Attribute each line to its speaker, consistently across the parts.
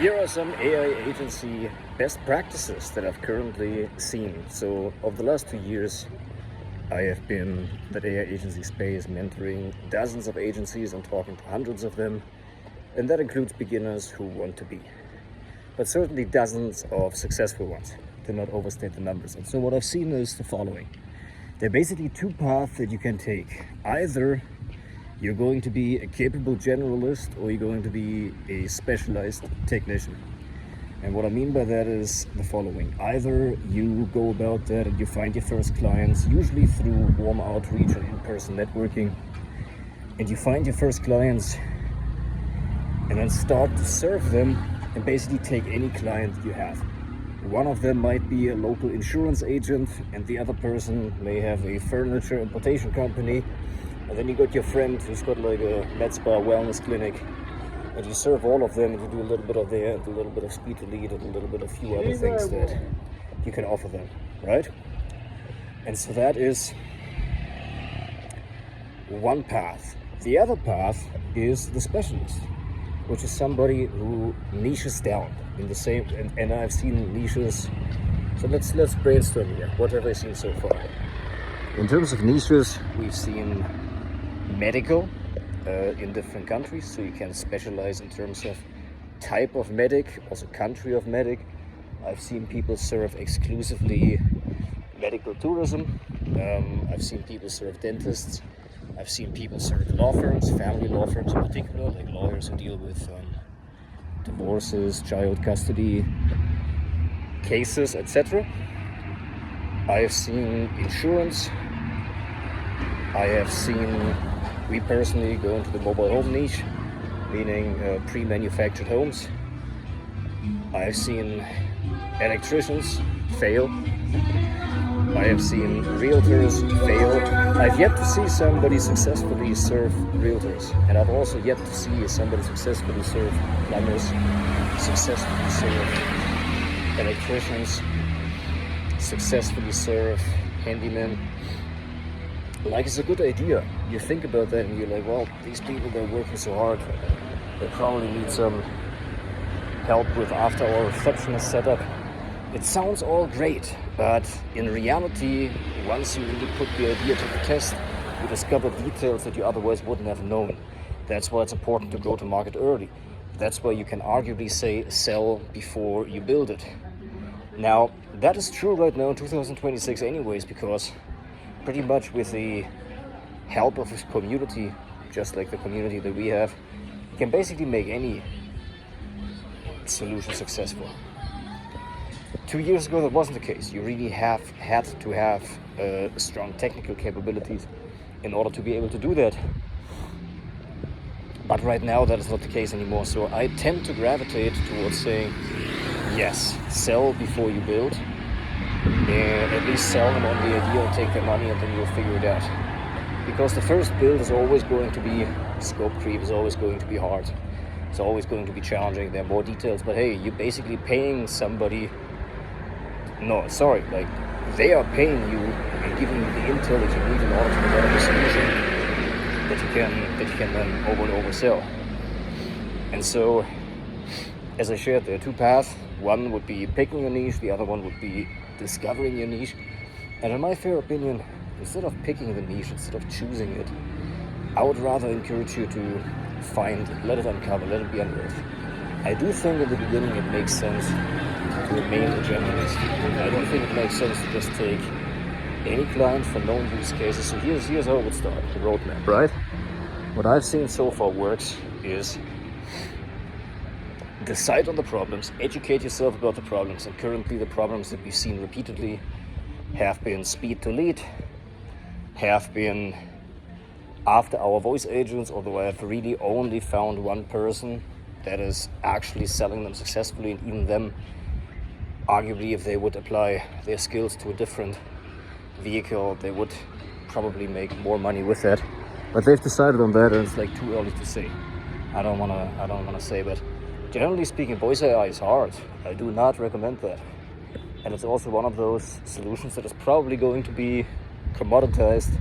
Speaker 1: Here are some AI agency best practices that I've currently seen. So over the last 2 years, I have been in the AI agency space mentoring dozens of agencies and talking to hundreds of them. And that includes beginners who want to be, but certainly dozens of successful ones, to not overstate the numbers. And so what I've seen is the following. There are basically two paths that you can take. Either you're going to be a capable generalist or you're going to be a specialized technician. And what I mean by that is the following. Either you go about that and you find your first clients, usually through warm outreach and in-person networking, and you find your first clients and then start to serve them and basically take any client you have. One of them might be a local insurance agent and the other person may have a furniture importation company. And then you got your friend who's got like a med spa wellness clinic, and you serve all of them and you do a little bit of there and a little bit of speed to lead and a little bit of few other things that you can offer them, right? And so that is one path. The other path is the specialist, which is somebody who niches down in the same, and I've seen niches. So let's brainstorm here. What have I seen so far? In terms of niches, we've seen medical in different countries, so you can specialize in terms of type of medic, also country of medic. I've seen people serve exclusively medical tourism. I've seen people serve dentists. I've seen people serve law firms, family law firms in particular, like lawyers who deal with divorces, child custody cases, etc. I have seen insurance. I have seen, we personally go into the mobile home niche, meaning pre-manufactured homes. I have seen electricians fail. I have seen realtors fail. I've yet to see somebody successfully serve realtors. And I've also yet to see somebody successfully serve plumbers, successfully serve electricians, successfully serve handymen. Like, it's a good idea. You think about that and you're like, well, these people, they're working so hard. They probably need some help with after-hour receptionist setup. It sounds all great, but in reality, once you really put the idea to the test, you discover details that you otherwise wouldn't have known. That's why it's important to go to market early. That's why you can arguably say sell before you build it. Now, that is true right now in 2026 anyways, because pretty much with the help of his community, just like the community that we have, you can basically make any solution successful. 2 years ago, that wasn't the case. You really had to have strong technical capabilities in order to be able to do that. But right now, that is not the case anymore. So I tend to gravitate towards saying, yes, sell before you build. At least sell them on the idea and take their money, and then you'll figure it out. Because the first build is always going to be scope creep, is always going to be hard. It's always going to be challenging. There are more details, but hey, you're basically paying somebody. No, sorry, like they are paying you and giving you the intel that you need in order to develop a solution that you can then over and oversell. And so, as I shared, there are two paths. One would be picking your niche, the other one would be discovering your niche. And in my fair opinion, instead of picking the niche, instead of choosing it, I would rather encourage you to find it, let it uncover, let it be unearthed. I do think in the beginning it makes sense to remain a generalist. I don't think it makes sense to just take any client for known use cases. So here's how it would start, the roadmap, right? What I've seen so far works is decide on the problems, educate yourself about the problems, and currently the problems that we've seen repeatedly have been speed to lead, have been after our voice agents, although I have really only found one person that is actually selling them successfully, and even them, arguably, if they would apply their skills to a different vehicle, they would probably make more money with that. But they've decided on that, and it's like too early to say. I don't wanna say, but generally speaking, voice AI is hard. I do not recommend that. And it's also one of those solutions that is probably going to be commoditized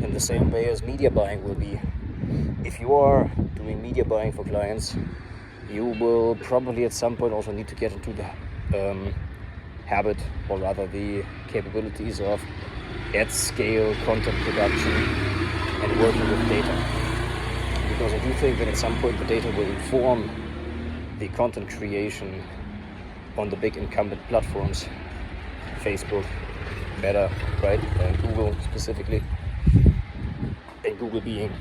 Speaker 1: in the same way as media buying will be. If you are doing media buying for clients, you will probably at some point also need to get into the habit, or rather the capabilities of at-scale content production and working with data. Because I do think that at some point the data will inform the content creation on the big incumbent platforms, Facebook, Meta, right, and Google specifically, and Google being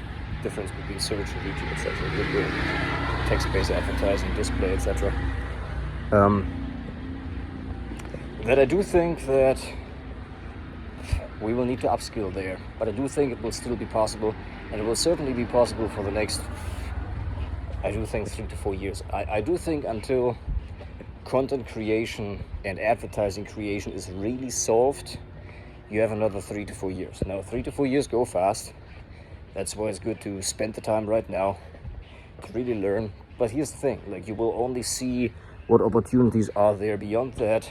Speaker 1: difference between search and YouTube, etc., video, text-based advertising, display, etc. That I do think that we will need to upskill there, but I do think it will still be possible, and it will certainly be possible for the next, I do think, 3 to 4 years. I do think until content creation and advertising creation is really solved, you have another 3 to 4 years. Now, 3 to 4 years go fast. That's why it's good to spend the time right now to really learn. But here's the thing, like, you will only see what opportunities are there beyond that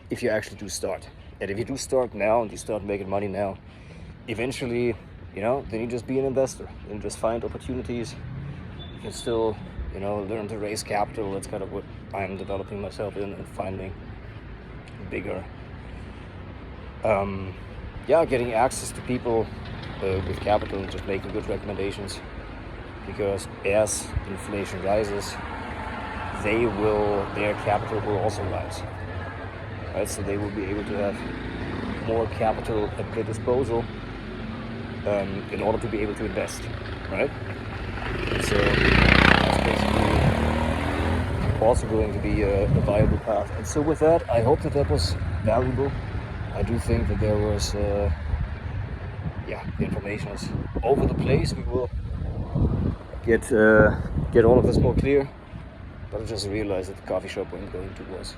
Speaker 1: if you actually do start. And if you do start now and you start making money now, eventually, then you just be an investor and just find opportunities. You can still, learn to raise capital. That's kind of what I'm developing myself in, and finding bigger, getting access to people with capital and just making good recommendations. Because as inflation rises, their capital will also rise. Right? So they will be able to have more capital at their disposal in order to be able to invest, right? So that's basically also going to be a viable path. And so with that, I hope that was valuable. I do think that there was, the information is over the place. We will get all of this more clear. But I just realized that the coffee shop I'm going to was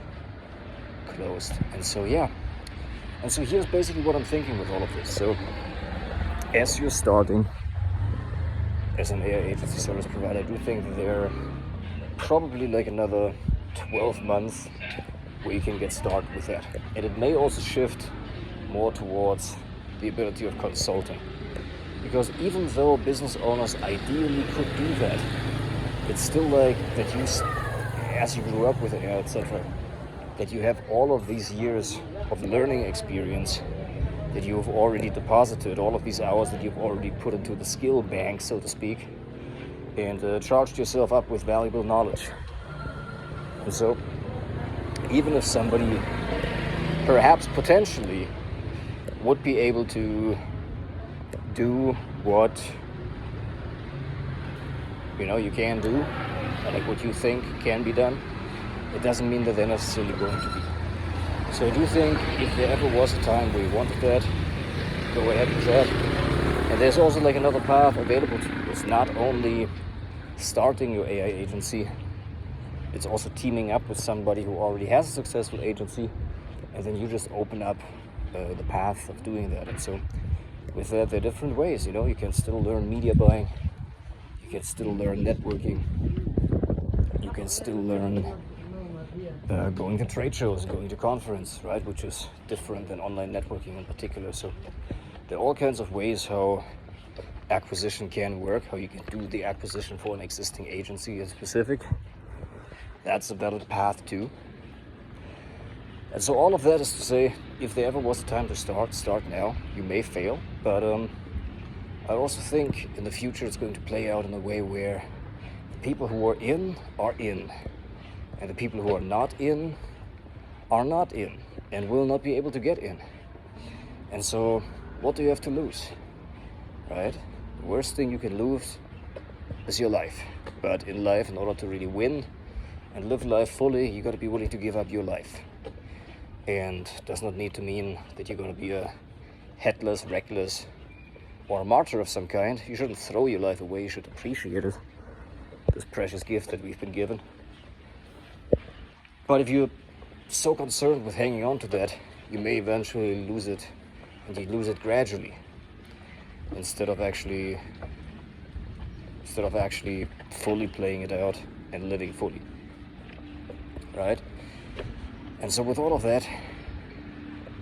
Speaker 1: closed. And so here's basically what I'm thinking with all of this. So as you're starting as an AI agency service provider, I do think that there are probably like another 12 months where you can get started with that. And it may also shift more towards the ability of consulting. Because even though business owners ideally could do that, it's still like that you, as you grew up with AI, etc., that you have all of these years of learning experience that you've already deposited, all of these hours that you've already put into the skill bank, so to speak, and charged yourself up with valuable knowledge. And so, even if somebody perhaps potentially would be able to do what you can do, like what you think can be done, it doesn't mean that they're necessarily going to be. So I do think if there ever was a time where you wanted that, go ahead with that. And there's also like another path available to you. It's not only starting your AI agency, it's also teaming up with somebody who already has a successful agency, and then you just open up the path of doing that. And so with that, there are different ways. You can still learn media buying, you can still learn networking, you can still learn going to trade shows, going to conference, right, which is different than online networking in particular. So there are all kinds of ways how acquisition can work, how you can do the acquisition for an existing agency in specific. That's a valid path too. And so all of that is to say, if there ever was a time to start now. You may fail, but I also think in the future it's going to play out in a way where the people who are in, and the people who are not in, and will not be able to get in. And so what do you have to lose, right? The worst thing you can lose is your life. But in life, in order to really win and live life fully, you got to be willing to give up your life. And does not need to mean that you're going to be a headless, reckless, or a martyr of some kind. You shouldn't throw your life away, you should appreciate it, this precious gift that we've been given. But if you're so concerned with hanging on to that, you may eventually lose it, and you lose it gradually, instead of actually fully playing it out and living fully, right? And so with all of that,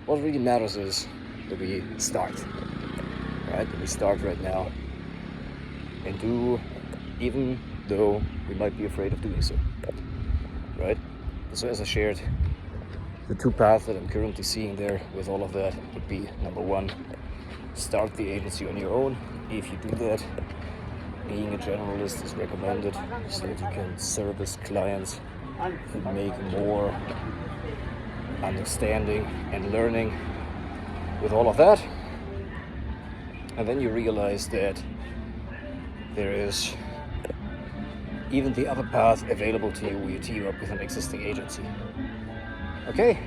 Speaker 1: what really matters is that we start, right? That we start right now and do, even though we might be afraid of doing so, right? So as I shared, the two paths that I'm currently seeing there with all of that would be, number one, start the agency on your own. If you do that, being a generalist is recommended so that you can service clients who make more understanding and learning with all of that. And then you realize that there is even the other path available to you where you team up with an existing agency. Okay?